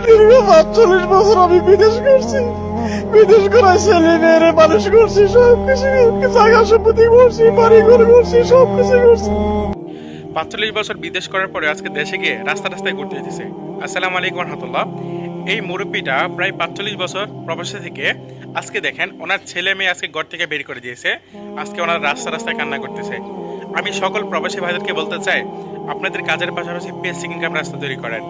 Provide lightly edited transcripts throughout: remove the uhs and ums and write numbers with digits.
দীর্ঘ ৪৫ বছর আমি বিদেশ করছি, বিদেশ করে ছেলে মেয়েরে মানুষ করছি, সবকিছু জায়গা সম্পত্তি করছি, বাড়ি ঘর করছি, সবকিছু করছি। ৪৫ বছর বিদেশ করার পরে আজকে দেশে গিয়ে রাস্তা রাস্তায় ঘুরতে যেতেছে। আসসালামু আলাইকুম রহমতুল্লাহ। এই মুরব্বীটা প্রায় ৪৫ বছর প্রবাসে থেকে আজকে দেখেন ওনার ছেলে মেয়ে আজকে ঘর থেকে বের করে দিয়েছে, আজকে ওনার রাস্তা রাস্তায় কান্না করতেছে। আমি সকল প্রবাসী ভাইদেরকে বলতে চাই, আপনাদের কাজের পাশাপাশি বেসিক ইনকাম রাস্তা তৈরি করেন।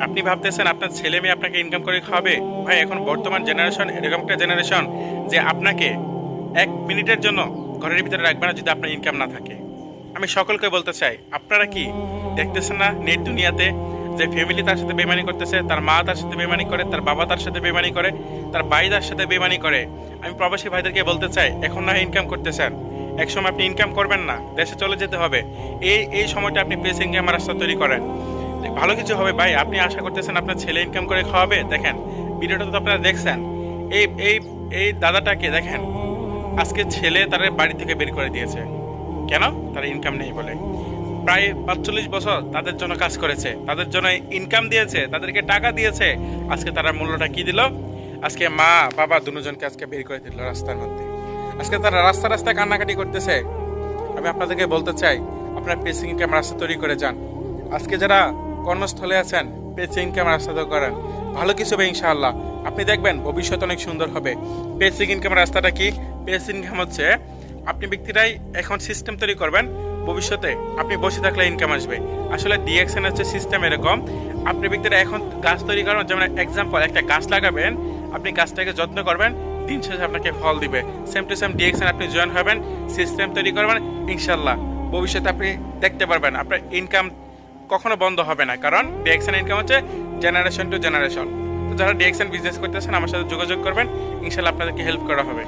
আপনি ভাবতেছেন আপনার ছেলে মেয়ে আপনাকে ইনকাম করে খাওয়াবে? ভাই, এখন বর্তমান জেনারেশন এরকম একটা জেনারেশন যে আপনাকে ১ মিনিটের জন্য ঘরের ভিতরে রাখবে না যদি আপনার ইনকাম না থাকে। আমি সকলকে বলতে চাই, আপনারা কি দেখতেছেন না নেট দুনিয়াতে যে ফ্যামিলি তার সাথে বেমানি করতেছে, তার মা তার সাথে বেমানি করে, তার বাবা তার সাথে বেমানি করে, তার ভাই তার সাথে বেমানি করে। আমি প্রবাসী ভাইদেরকে বলতে চাই, এখন না ইনকাম করতেছেন, একসময় আপনি ইনকাম করবেন না, দেশে চলে যেতে হবে। এই সময়টা আপনি পেস ইনকাম রাস্তা তৈরি করেন, ভালো কিছু হবে। ভাই, আপনি আশা করতেছেন আপনার ছেলে ইনকাম করে খাওয়াবে? দেখেন ভিডিওটা তো আপনারা দেখছেন, এই এই এই দাদাটাকে দেখেন, আজকে ছেলে তার বাড়ি থেকে বের করে দিয়েছে। কেন? তার ইনকাম নেই বলে। প্রায় ৪৫ বছর তাদের জন্য কাজ করেছে, তাদের জন্য ইনকাম দিয়েছে, তাদেরকে টাকা দিয়েছে। আজকে তারা মূল্যটা কি দিল? আজকে মা বাবা দুজনকে আজকে বের করে দিল রাস্তার মধ্যে। আজকে তারা রাস্তা রাস্তায় কান্নাকাটি করতেছে। আমি আপনাদেরকে বলতে চাই, আপনার পেসিং ইনকাম রাস্তা তৈরি করে যান। আজকে যারা কর্মস্থলে আছেন, পেসিং ইনকাম রাস্তা তৈরি করেন, ভালো কিছু হবে ইনশাআল্লাহ। আপনি দেখবেন ভবিষ্যৎ অনেক সুন্দর হবে। পেসিং ইনকাম রাস্তাটা কি? পেসিং ইনকাম হচ্ছে আপনি ব্যক্তিরাই এখন সিস্টেম তৈরি করবেন, ভবিষ্যতে আপনি বসে থাকলে ইনকাম আসবে। আসলে ডিএক্সএন হচ্ছে সিস্টেম এরকম, আপনি ব্যক্তিরা এখন গাছ তৈরি করবেন, যেমন এক্সাম্পল একটা গাছ লাগাবেন, আপনি গাছটাকে যত্ন করবেন, দিন শেষে আপনাকে ফল দিবে। সেম টু সেম ডিএক্সএন আপনি জয়েন হবেন, সিস্টেম তৈরি করবেন, ইনশাল্লাহ ভবিষ্যতে আপনি দেখতে পারবেন আপনার ইনকাম কখনো বন্ধ হবে না। কারণ ডিএক্সএন ইনকাম হচ্ছে জেনারেশন টু জেনারেশন। তো যারা ডিএক্সএন বিজনেস করতেছেন আমার সাথে যোগাযোগ করবেন, ইনশাল্লাহ আপনাদেরকে হেল্প করা হবে।